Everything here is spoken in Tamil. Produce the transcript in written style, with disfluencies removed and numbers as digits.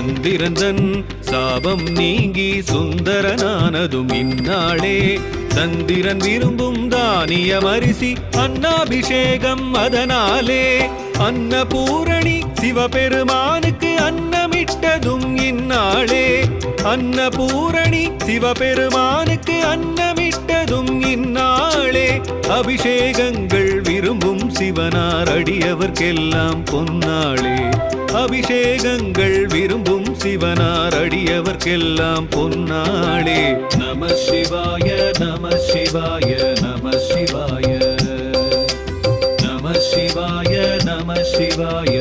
சந்திரந்தன் சாபம் நீங்கி சுந்தரனானதும் இந்நாளே சந்திரன் விரும்பும் தானியம் அரிசி அன்னாபிஷேகம் அதனாலே அன்னபூரணி சிவபெருமானுக்கு அன்னமிட்டதும் இந்நாளே அன்னபூரணி சிவபெருமானுக்கு அன்னமிட்டதும் இந்நாளே அபிஷேகங்கள் விரும்பும் சிவனார் அடியவர்க்கெல்லாம் பொன்னாளே அபிஷேகங்கள் விரும்பும் சிவனார் அடியவர்க்கெல்லாம் பொன்னாளே நம சிவாய நம சிவாய நம சிவாய நம சிவாய நம சிவாய